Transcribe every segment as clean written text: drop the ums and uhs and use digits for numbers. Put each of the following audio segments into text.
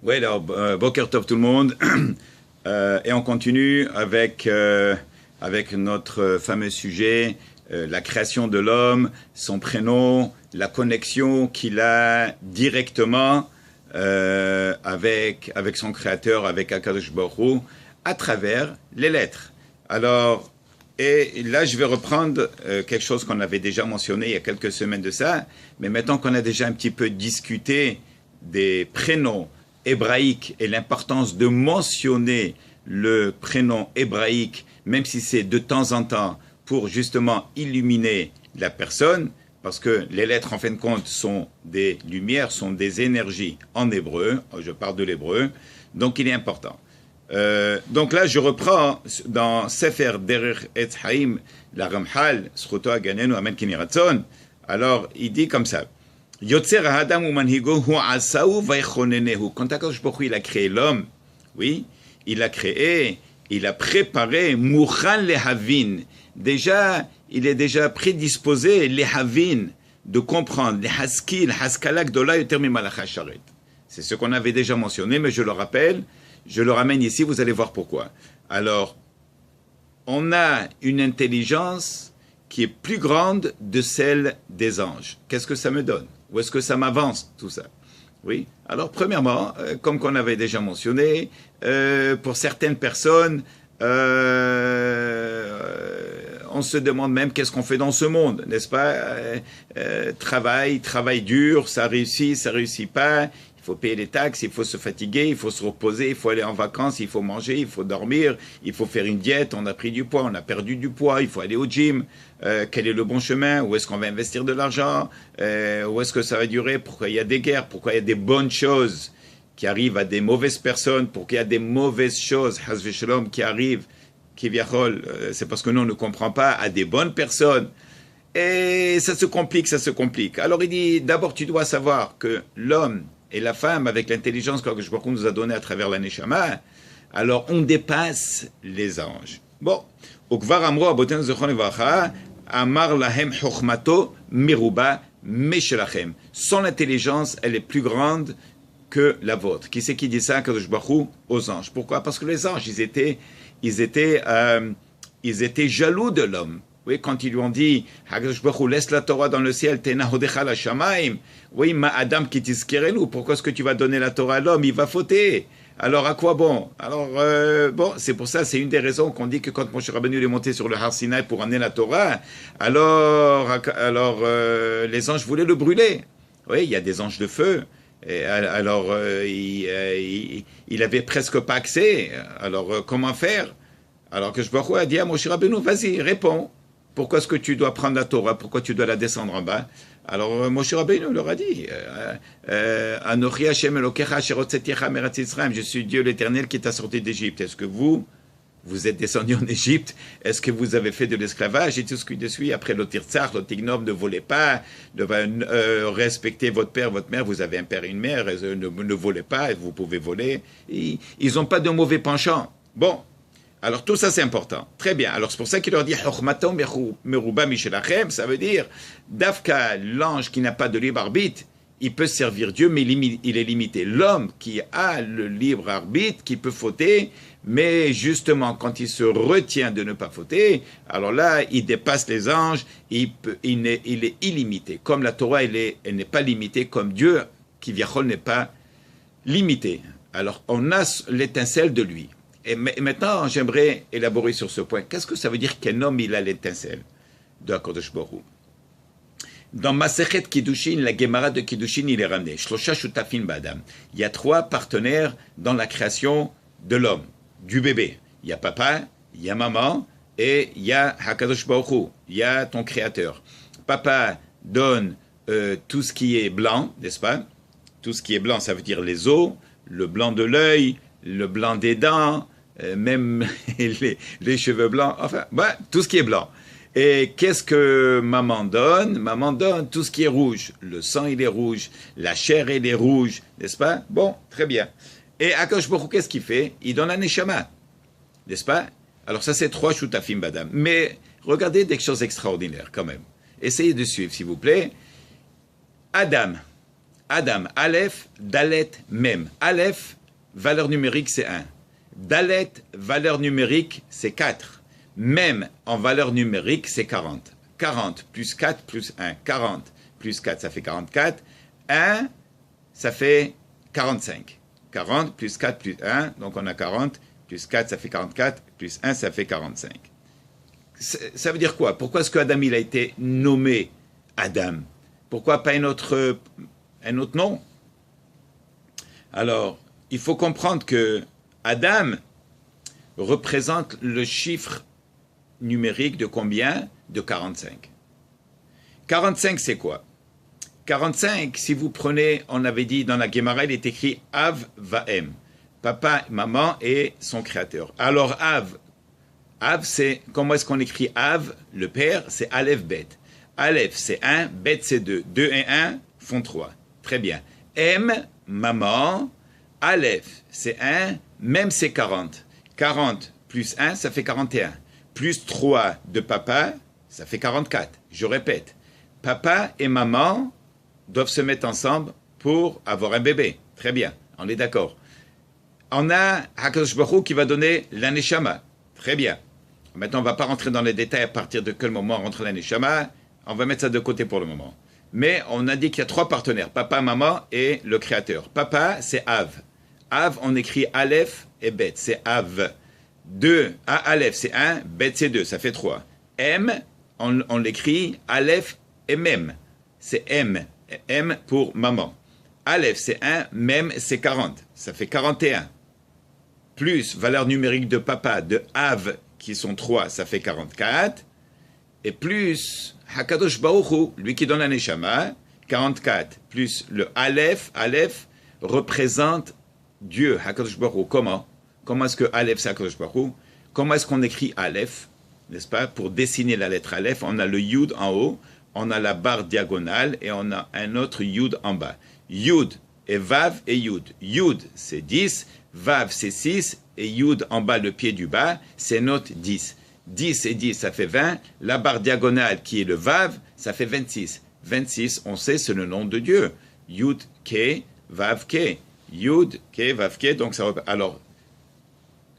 Oui, alors, Boker Tov tout le monde. Et on continue avec notre fameux sujet, la création de l'homme, son prénom, la connexion qu'il a directement avec son créateur, avec Akadosh Baruch Hu, à travers les lettres. Alors, et là, je vais reprendre quelque chose qu'on avait déjà mentionné il y a quelques semaines de ça, mais maintenant qu'on a déjà un petit peu discuté des prénoms hébraïques et l'importance de mentionner le prénom hébraïque, même si c'est de temps en temps pour justement illuminer la personne, parce que les lettres en fin de compte sont des lumières, sont des énergies en hébreu, je parle de l'hébreu, donc il est important. Donc là, je reprends dans Sefer Derech Etz Haim, la Ramchal, Zchuto Haganenu Amen Keni Ratzon. Alors, il dit comme ça. Yotzer Adam ou Manhigo hu asaou vaychonenehu. Quand Akadosh Baruch Hu, il a créé l'homme, oui, il l'a créé, il a préparé Mouchan lehavin. Déjà, il est déjà prédisposé lehavin, de comprendre les haskil, haskala gdola yoter mimalacha sharet. C'est ce qu'on avait déjà mentionné, mais je le rappelle. Je le ramène ici, vous allez voir pourquoi. Alors, on a une intelligence qui est plus grande de celle des anges. Qu'est-ce que ça me donne? Où est-ce que ça m'avance, tout ça? Oui. Alors, premièrement, comme qu'on avait déjà mentionné, pour certaines personnes, on se demande même qu'est-ce qu'on fait dans ce monde, n'est-ce pas? Travail dur, ça réussit pas. Il faut payer les taxes, il faut se fatiguer, il faut se reposer, il faut aller en vacances, il faut manger, il faut dormir, il faut faire une diète, on a pris du poids, on a perdu du poids, il faut aller au gym, quel est le bon chemin, où est-ce qu'on va investir de l'argent, où est-ce que ça va durer, pourquoi il y a des guerres, pourquoi il y a des bonnes choses qui arrivent à des mauvaises personnes, pourquoi il y a des mauvaises choses, Hasve Shalom, qui arrivent, qui viachol, c'est parce que nous on ne comprend pas, à des bonnes personnes. Et ça se complique. Alors il dit, d'abord tu dois savoir que l'homme et la femme, avec l'intelligence que Akadosh Baruch Hu nous a donnée à travers la Neshama, alors on dépasse les anges. Bon. Ukvar amro aboten zechon levacha, amar lahem chokhmato miruba meshelachem. Son intelligence, elle est plus grande que la vôtre. Qui c'est qui dit ça, Akadosh Baruch Hu, aux anges? Pourquoi? Parce que les anges, ils étaient jaloux de l'homme. Oui, quand ils lui ont dit, Hakadosh Baruch Hu, laisse la Torah dans le ciel, tena hodecha la shamaim. Oui, ma Adam qui t'iskerelu. Pourquoi est-ce que tu vas donner la Torah à l'homme? Il va fauter. Alors, à quoi bon? Alors, bon, c'est pour ça, c'est une des raisons qu'on dit que quand Moshe Rabbeinu est monté sur le Har Sinaï pour amener la Torah, alors, les anges voulaient le brûler. Oui, il y a des anges de feu. Et alors, il avait presque pas accès. Alors, comment faire? Alors que Baruch Hu a dit à Moshe Rabbeinu, vas-y, réponds. Pourquoi est-ce que tu dois prendre la Torah? Pourquoi tu dois la descendre en bas? Alors Moshe Rabbeinu leur a dit, Anochi Hashem Elokecha asher hotzeticha me'eretz Mitzrayim, je suis Dieu l'Éternel qui t'a sorti d'Égypte. Est-ce que vous êtes descendu en Égypte? Est-ce que vous avez fait de l'esclavage et tout ce qui suit? Après l'otirtzach, l'otignom, ne volez pas, respectez votre père, votre mère, vous avez un père et une mère, ne volez pas, vous pouvez voler. Ils n'ont pas de mauvais penchant. Bon. Alors tout ça c'est important. Très bien. Alors c'est pour ça qu'il leur dit Chokhmato meruba mishelachem, ça veut dire Dafka, l'ange qui n'a pas de libre arbitre, il peut servir Dieu, mais il est limité. L'homme qui a le libre arbitre, qui peut fauter, mais justement quand il se retient de ne pas fauter, alors là il dépasse les anges, il est illimité. Comme la Torah, elle n'est pas limitée, comme Dieu qui viachol n'est pas limité. Alors on a l'étincelle de lui. Et maintenant, j'aimerais élaborer sur ce point. Qu'est-ce que ça veut dire qu'un homme, il a l'étincelle de Akadosh Baruch Hu? Dans Masechet Kiddushin, la Gemara de Kiddushin, il est ramené. Shlosha shutafin ba'adam. Il y a 3 partenaires dans la création de l'homme, du bébé. Il y a papa, il y a maman, et il y a Hakadosh Baruch Hu. Il y a ton créateur. Papa donne tout ce qui est blanc, n'est-ce pas? Tout ce qui est blanc, ça veut dire les os, le blanc de l'œil, le blanc des dents, même les cheveux blancs, enfin, bah, tout ce qui est blanc. Et qu'est-ce que maman donne? Maman donne tout ce qui est rouge. Le sang, il est rouge. La chair, elle est rouge. N'est-ce pas? Bon, très bien. Et Akadosh Baruch Hu, qu'est-ce qu'il fait? Il donne un neshama. N'est-ce pas? Alors ça, c'est 3 shutafim badam. Mais regardez des choses extraordinaires quand même. Essayez de suivre, s'il vous plaît. Adam. Adam, Aleph, Dalet, Mem. Aleph, valeur numérique, c'est 1. Dalet, valeur numérique, c'est 4. Mem, en valeur numérique, c'est 40. 40 plus 4 plus 1. 40 plus 4, ça fait 44. 1, ça fait 45. 40 plus 4 plus 1, donc on a 40. Plus 4, ça fait 44. Plus 1, ça fait 45. Ça veut dire quoi? Pourquoi est-ce que Adam il a été nommé Adam? Pourquoi pas un autre nom? Alors, il faut comprendre que Adam représente le chiffre numérique de combien? De 45. 45, c'est quoi? 45, si vous prenez, on avait dit dans la Gemara, il est écrit Av Vaem. Papa, maman et son créateur. Alors, Av, c'est, comment est-ce qu'on écrit Av? Le père, c'est Aleph Bet. Aleph, c'est 1, Bet, c'est 2. 2 et 1 font 3. Très bien. M, maman. Aleph, c'est 1, même c'est 40. 40 plus 1, ça fait 41. Plus 3 de papa, ça fait 44. Je répète. Papa et maman doivent se mettre ensemble pour avoir un bébé. Très bien, on est d'accord. On a Hakadosh Baruch Hu qui va donner l'aneshama. Très bien. Maintenant, on ne va pas rentrer dans les détails à partir de quel moment rentre l'aneshama. On va mettre ça de côté pour le moment. Mais on a dit qu'il y a 3 partenaires, papa, maman et le créateur. Papa, c'est Av. Av, on écrit Aleph et Bet, c'est Av. 2, Aleph, c'est 1, Bet, c'est 2, ça fait 3. M, on l'écrit Aleph et Mem. C'est M. M pour maman. Aleph, c'est 1, Mem, c'est 40. Ça fait 41. Plus valeur numérique de papa, de Av, qui sont 3, ça fait 44. Et plus Hakadosh Baruch Hu, lui qui donne la Neshama, 44. Plus le Aleph, Aleph représente Dieu, Hakadosh Baruch Hu. Comment? Comment est-ce que Aleph, c'est Hakadosh Baruch Hu? Comment est-ce qu'on écrit Aleph? N'est-ce pas? Pour dessiner la lettre Aleph, on a le Yud en haut, on a la barre diagonale et on a un autre Yud en bas. Yud et Vav et Yud. Yud, c'est 10, Vav, c'est 6, et Yud en bas, le pied du bas, c'est notre 10. 10 et 10, ça fait 20. La barre diagonale, qui est le Vav, ça fait 26. 26, on sait, c'est le nom de Dieu. Yud, Ke, Vav, Ke. Yud, Ke, Vav, Ke. Donc, alors,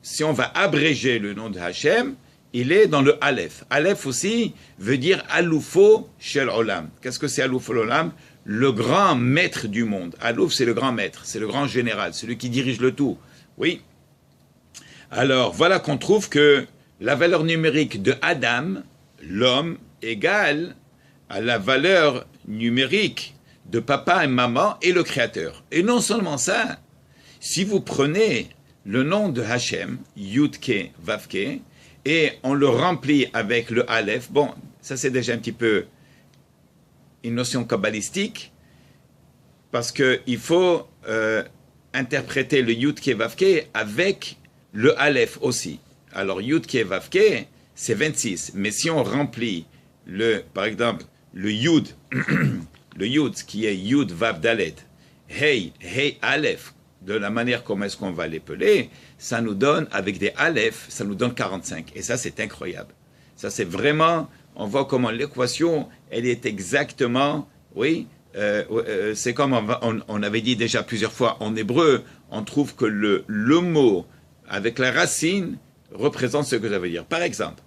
si on va abréger le nom de Hachem, il est dans le Aleph. Aleph aussi veut dire Aloufo Shel Olam. Qu'est-ce que c'est Aloufo Olam? Le grand maître du monde. Alouf, c'est le grand maître, c'est le grand général, celui qui dirige le tout. Oui. Alors, voilà qu'on trouve que la valeur numérique de Adam, l'homme, égale à la valeur numérique de papa et maman et le créateur. Et non seulement ça, si vous prenez le nom de Hachem, Yudke, Vavke, et on le remplit avec le Aleph, bon, ça c'est déjà un petit peu une notion kabbalistique, parce qu'il faut interpréter le Yudke, Vavke avec le Aleph aussi. Alors Yudke, Vavke, c'est 26, mais si on remplit, par exemple, le Yud, le Yud qui est Yud, Vav, Dalet, Hey, Hey, Aleph, de la manière comment est-ce qu'on va l'épeler, ça nous donne, avec des Aleph, ça nous donne 45. Et ça, c'est incroyable. Ça, c'est vraiment, on voit comment l'équation, elle est exactement, oui, c'est comme on avait dit déjà plusieurs fois, en hébreu, on trouve que le mot, avec la racine, représente ce que ça veut dire. Par exemple,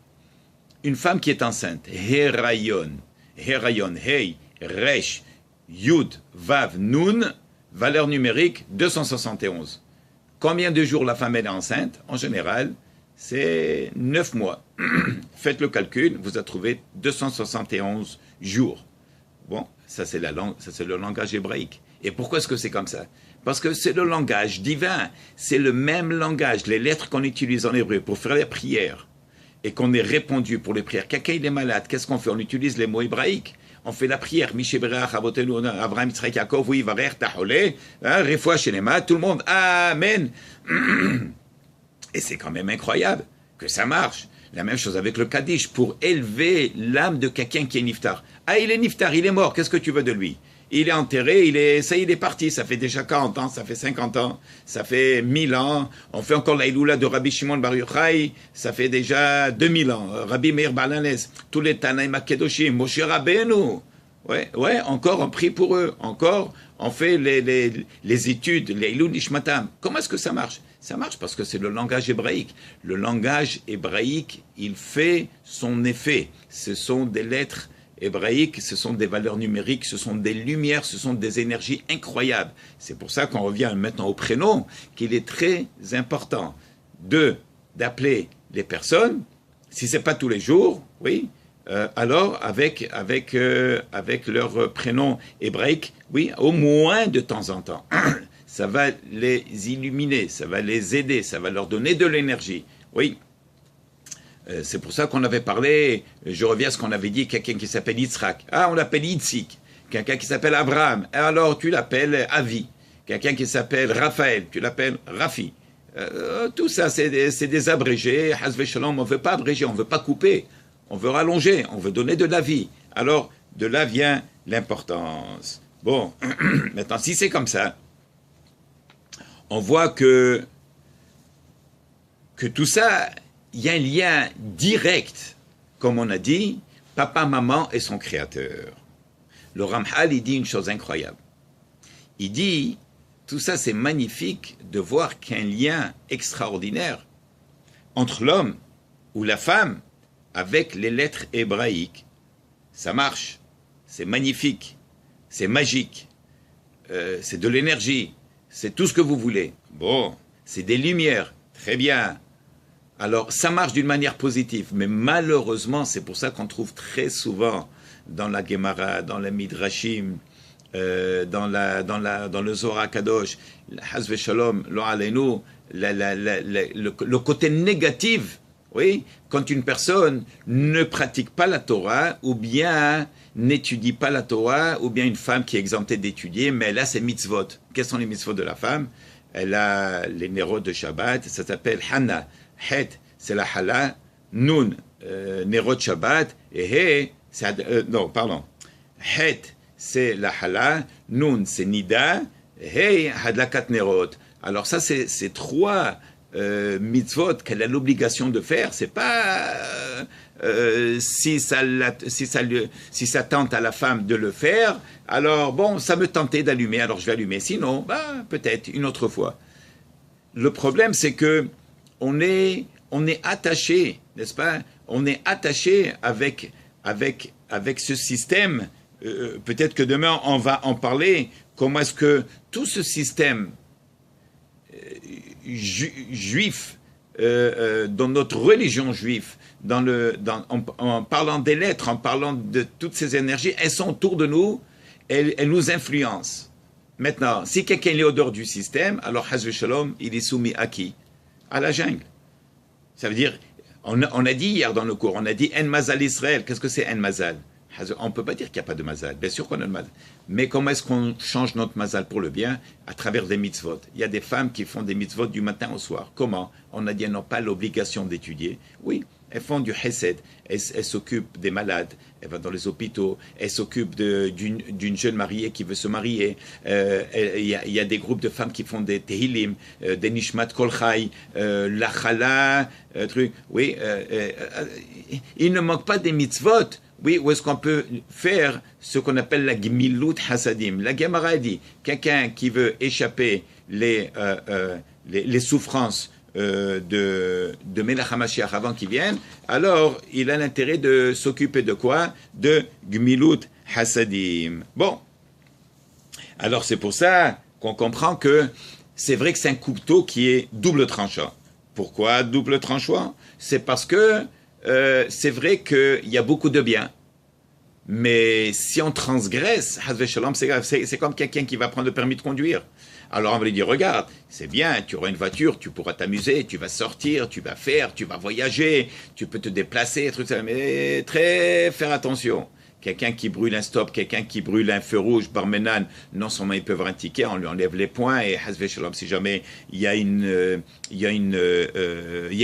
une femme qui est enceinte, Herayon, Hey, Resh, Yud, Vav, Nun, valeur numérique 271. Combien de jours la femme est enceinte? En général, c'est 9 mois. Faites le calcul, vous avez trouvé 271 jours. Bon, ça c'est le langage hébraïque. Et pourquoi est-ce que c'est comme ça? Parce que c'est le langage divin. C'est le même langage, les lettres qu'on utilise en hébreu pour faire les prières et qu'on ait répondu pour les prières. Quelqu'un il est malade, qu'est-ce qu'on fait? On utilise les mots hébraïques. On fait la prière, Mishébrach, Avotenu, Abraham, Yitzhak, Yaakov, oui, Varer, Tahole, Refoua, Shenema, tout le monde, Amen. Et c'est quand même incroyable que ça marche. La même chose avec le Kaddish, pour élever l'âme de quelqu'un qui est niftar. Ah, il est niftar, il est mort, qu'est-ce que tu veux de lui? Il est enterré, il est parti, ça fait déjà 40 ans, ça fait 50 ans, ça fait 1000 ans, on fait encore l'Aïloula de Rabbi Shimon Bar Yochai, ça fait déjà 2000 ans, Rabbi Meir Balanes, tous les Tanaïm Akedoshim, Moshe Rabbeinu, Ouais, ouais, encore on prie pour eux, encore on fait les études, les Ilun Nishmatam. Comment est-ce que ça marche? Ça marche parce que c'est le langage hébraïque. Le langage hébraïque, il fait son effet. Ce sont des lettres hébraïques, ce sont des valeurs numériques, ce sont des lumières, ce sont des énergies incroyables. C'est pour ça qu'on revient maintenant au prénom, qu'il est très important d'appeler les personnes, si ce n'est pas tous les jours, oui, alors avec leur prénom hébraïque, oui, au moins de temps en temps. Ça va les illuminer, ça va les aider, ça va leur donner de l'énergie. Oui. C'est pour ça qu'on avait parlé, je reviens à ce qu'on avait dit, quelqu'un qui s'appelle Yitzhak. Ah, on l'appelle Yitzik. Quelqu'un qui s'appelle Abraham. Alors tu l'appelles Avi. Quelqu'un qui s'appelle Raphaël, tu l'appelles Rafi. Tout ça, c'est des abrégés. Hazve Shalom, on ne veut pas abréger, on ne veut pas couper. On veut rallonger, on veut donner de la vie. Alors, de là vient l'importance. Bon, maintenant, si c'est comme ça, on voit que tout ça, il y a un lien direct, comme on a dit, papa, maman et son créateur. Le Ramchal, il dit une chose incroyable. Il dit, tout ça c'est magnifique de voir qu'un lien extraordinaire entre l'homme ou la femme avec les lettres hébraïques. Ça marche, c'est magnifique, c'est magique, c'est de l'énergie, c'est tout ce que vous voulez. Bon, c'est des lumières, très bien. Alors, ça marche d'une manière positive, mais malheureusement, c'est pour ça qu'on trouve très souvent dans la Gemara, dans la Midrashim, dans le Zohar Kadosh, Hazve Shalom, lo aleinu, le côté négatif, oui, quand une personne ne pratique pas la Torah, ou bien n'étudie pas la Torah, ou bien une femme qui est exemptée d'étudier, mais elle a ses mitzvot. Quels sont les mitzvot de la femme? Elle a les néroth de Shabbat, ça s'appelle Hana. Het, c'est la Hala, Nun, Néroth Shabbat, et He, c'est... non, pardon. Het, c'est la Hala, Nun, c'est Nida, He, Hadlakat Néroth. Alors ça, c'est trois mitzvot qu'elle a l'obligation de faire. C'est pas si ça tente à la femme de le faire, alors bon, ça me tentait d'allumer, alors je vais allumer. Sinon, bah, peut-être une autre fois. Le problème, c'est que on est attaché, n'est-ce pas? On est attaché avec ce système. Peut-être que demain, on va en parler. Comment est-ce que tout ce système juif, dans notre religion juive, en parlant des lettres, en parlant de toutes ces énergies, elles sont autour de nous, elles nous influencent. Maintenant, si quelqu'un est au dehors du système, alors Hazve Shalom, il est soumis à qui? À la jungle. Ça veut dire, on a dit hier dans le cours, on a dit En Mazal Israël. Qu'est-ce que c'est En Mazal? On ne peut pas dire qu'il n'y a pas de Mazal. Bien sûr qu'on a le Mazal. Mais comment est-ce qu'on change notre Mazal pour le bien? À travers des mitzvot. Il y a des femmes qui font des mitzvot du matin au soir. Comment? On a dit elles n'ont pas l'obligation d'étudier. Oui, elles font du chesed. Elles s'occupent des malades. Elles vont dans les hôpitaux. Elles s'occupent d'une jeune mariée qui veut se marier. Il y a des groupes de femmes qui font des tehilim, des nishmat kol chai, la chala, truc. Oui, il ne manque pas des mitzvot. Oui, où est-ce qu'on peut faire ce qu'on appelle la gmilut hasadim? La Gemara dit, quelqu'un qui veut échapper les souffrances de Melech HaMashiach avant qu'il vienne, alors il a l'intérêt de s'occuper de quoi? De gmilut hasadim. Bon, alors c'est pour ça qu'on comprend que c'est vrai que c'est un couteau qui est double tranchant. Pourquoi double tranchant? C'est parce que c'est vrai qu'il y a beaucoup de bien. Mais si on transgresse, c'est comme quelqu'un qui va prendre le permis de conduire. Alors on va lui dire, regarde, c'est bien, tu auras une voiture, tu pourras t'amuser, tu vas sortir, tu vas faire, tu vas voyager, tu peux te déplacer, mais faire attention. Quelqu'un qui brûle un stop, quelqu'un qui brûle un feu rouge, barmenan, non seulement il peut avoir un ticket, on lui enlève les points et si jamais il y a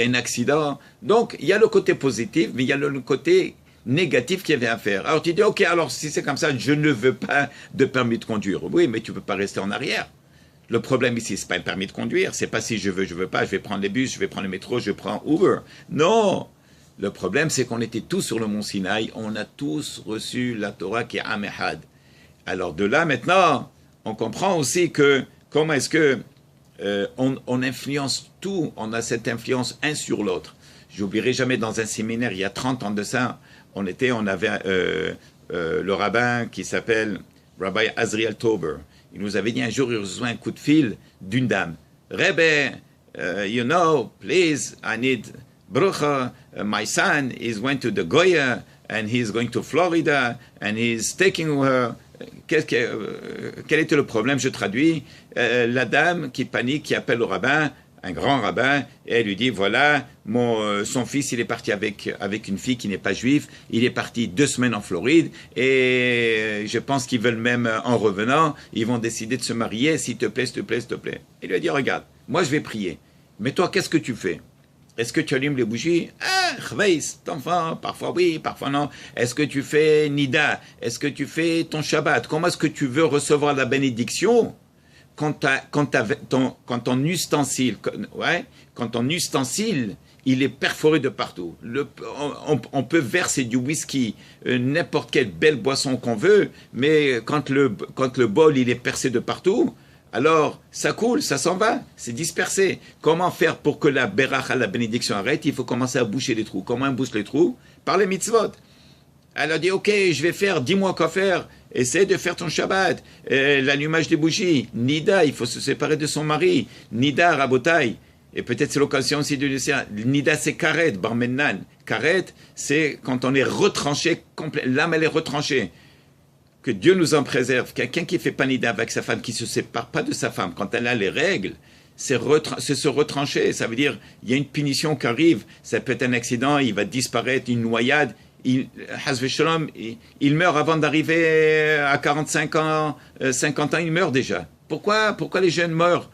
un accident. Donc il y a le côté positif, mais il y a le côté négatif qu'il y avait à faire. Alors tu dis, ok, alors si c'est comme ça, je ne veux pas de permis de conduire. Oui, mais tu ne peux pas rester en arrière. Le problème ici, c'est pas un permis de conduire, c'est pas si je veux pas, je vais prendre les bus, je vais prendre le métro, je prends Uber. Non, Le problème, c'est qu'on était tous sur le mont Sinaï, on a tous reçu la Torah qui est Amehad. Alors de là, maintenant, on comprend aussi que comment est-ce que on influence tout, on a cette influence un sur l'autre. J'oublierai jamais dans un séminaire, il y a 30 ans de ça, on avait le rabbin qui s'appelle Rabbi Azriel Tober. Il nous avait dit un jour, il reçoit un coup de fil d'une dame. Rebbe, you know, please, I need Brucha. My son is went to the Goya and he's going to Florida and he's taking her. Quel était le problème? Je traduis. La dame qui panique, qui appelle le rabbin, un grand rabbin, et elle lui dit, voilà, son fils, il est parti avec une fille qui n'est pas juive, il est parti 2 semaines en Floride, et je pense qu'ils veulent même, en revenant, ils vont décider de se marier, s'il te plaît, s'il te plaît, s'il te plaît. Il lui a dit, regarde, moi je vais prier, mais toi, qu'est-ce que tu fais? Est-ce que tu allumes les bougies? Ah, chveis, enfant, parfois oui, parfois non. Est-ce que tu fais nida? Est-ce que tu fais ton Shabbat? Comment est-ce que tu veux recevoir la bénédiction quand ton ustensile, quand ton ustensile, il est perforé de partout. On peut verser du whisky, n'importe quelle belle boisson qu'on veut, mais quand le bol, il est percé de partout, alors ça coule, ça s'en va, c'est dispersé. Comment faire pour que la beracha, la bénédiction arrête? Il faut commencer à boucher les trous. Comment on bouche les trous? Par les mitzvot. Elle a dit, ok, je vais faire, dis-moi quoi faire. Essaie de faire ton Shabbat, l'allumage des bougies. Nida, il faut se séparer de son mari. Nida, rabotai. Et peut-être c'est l'occasion aussi de dire, Nida, c'est karet, barmenan. Karet, c'est quand on est retranché, l'âme elle est retranchée. Que Dieu nous en préserve. Quelqu'un qui fait pas nida avec sa femme, qui se sépare pas de sa femme, quand elle a les règles, c'est se retrancher. Ça veut dire, il y a une punition qui arrive. Ça peut être un accident, il va disparaître, une noyade. Il meurt avant d'arriver à 45 ans, 50 ans, il meurt déjà. Pourquoi les jeunes meurent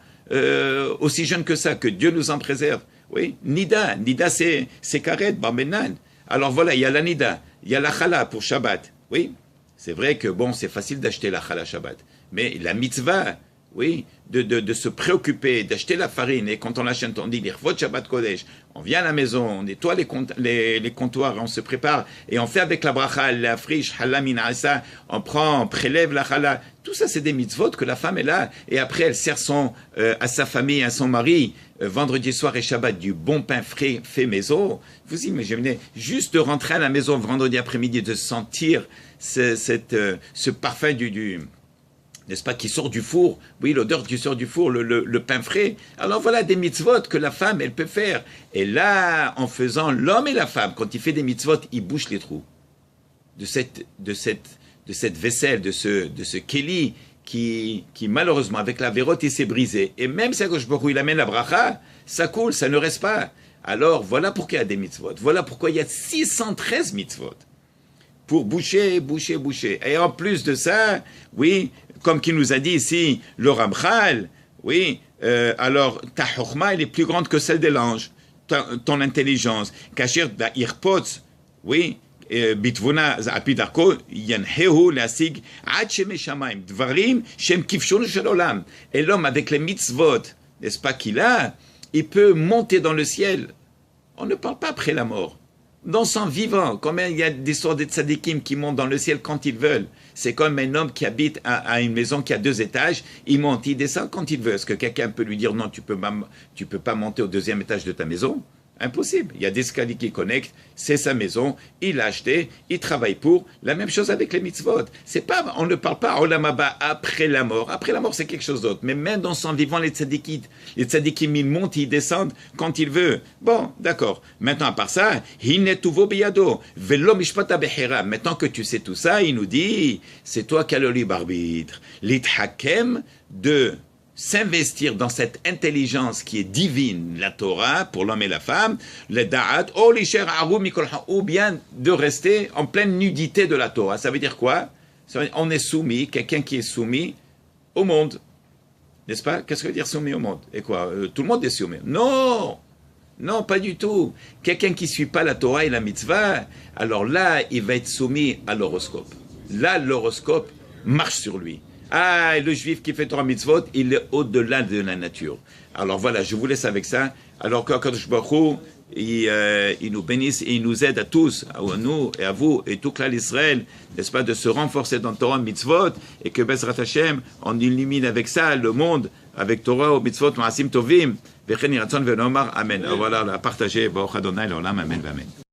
aussi jeunes que ça? Que Dieu nous en préserve. Oui, nida. Nida, c'est karet, barmenan. Alors voilà, il y a la nida, il y a la chala pour Shabbat. Oui. C'est vrai que bon, c'est facile d'acheter la challah Shabbat, mais la mitzvah, oui, de se préoccuper, d'acheter la farine, et quand on l'achète, on dit l'irvot Shabbat Kodesh, on vient à la maison, on nettoie les comptoirs, on se prépare, et on fait avec la bracha, la friche, hallah min asa, on prélève la challah. Tout ça, c'est des mitzvot que la femme est là, et après elle sert à sa famille, à son mari, vendredi soir et Shabbat, du bon pain frais fait maison. Vous imaginez, juste de rentrer à la maison vendredi après-midi, de sentir ce parfum n'est-ce pas, qui sort du four, oui, l'odeur qui sort du four, le pain frais. Alors voilà des mitzvot que la femme, elle peut faire. Et là, en faisant l'homme et la femme, quand il fait des mitzvot, il bouche les trous de cette vaisselle, de ce keli qui malheureusement, avec la vérote, il s'est brisé. Et même si il amène la bracha, ça coule, ça ne reste pas. Alors voilà pourquoi il y a des mitzvot. Voilà pourquoi il y a 613 mitzvot. Pour boucher. Et en plus de ça, oui, comme qu'il nous a dit ici, le Ramchal, oui, alors ta chokma, elle est plus grande que celle de l'ange, ton intelligence. Kashir da irpotz, oui, bitvuna zapidarko, yanhehu lasig, ad sheme shamaim, dvarim, shem kifshon shel olam. Et l'homme avec les mitzvot, n'est-ce pas qu'il a, il peut monter dans le ciel. On ne parle pas après la mort. Dans son vivant, combien il y a des sortes de tzadikim qui montent dans le ciel quand ils veulent. C'est comme un homme qui habite à une maison qui a 2 étages, il monte, il descend quand il veut. Est-ce que quelqu'un peut lui dire non, tu peux pas monter au 2e étage de ta maison? Impossible. Il y a des escaliers qui connectent, c'est sa maison, il l'a acheté, il travaille pour. La même chose avec les mitzvot. On ne parle pas olam haba après la mort. Après la mort, c'est quelque chose d'autre. Mais même dans son vivant, les tzadikim, ils montent, ils descendent quand ils veulent. Bon, d'accord. Maintenant, à part ça, hinetuvo biyado, velo mishpata behera. Maintenant que tu sais tout ça, il nous dit, c'est toi qui as le libre arbitre. L'ithakem de s'investir dans cette intelligence qui est divine, la Torah, pour l'homme et la femme, le da'at, ou bien de rester en pleine nudité de la Torah. Ça veut dire quoi? On est soumis, quelqu'un qui est soumis au monde. N'est-ce pas? Qu'est-ce que veut dire soumis au monde? Et quoi? Tout le monde est soumis? Non! Non, pas du tout. Quelqu'un qui ne suit pas la Torah et la mitzvah, alors là, il va être soumis à l'horoscope. Là, l'horoscope marche sur lui. Ah, le juif qui fait Torah mitzvot, il est au-delà de la nature. Alors voilà, je vous laisse avec ça. Alors qu'Akadosh Baruch Hu, il nous bénisse et il nous aide à tous, à nous et à vous et tout Klal Israël, n'est-ce pas, de se renforcer dans Torah mitzvot et que Bezrat Hashem, on illumine avec ça le monde, avec Torah mitzvot ma'asim tovim, v'chen yiratzon v'nomar amen. Voilà, partager, Baruch Adonai l'olam, amen, amen.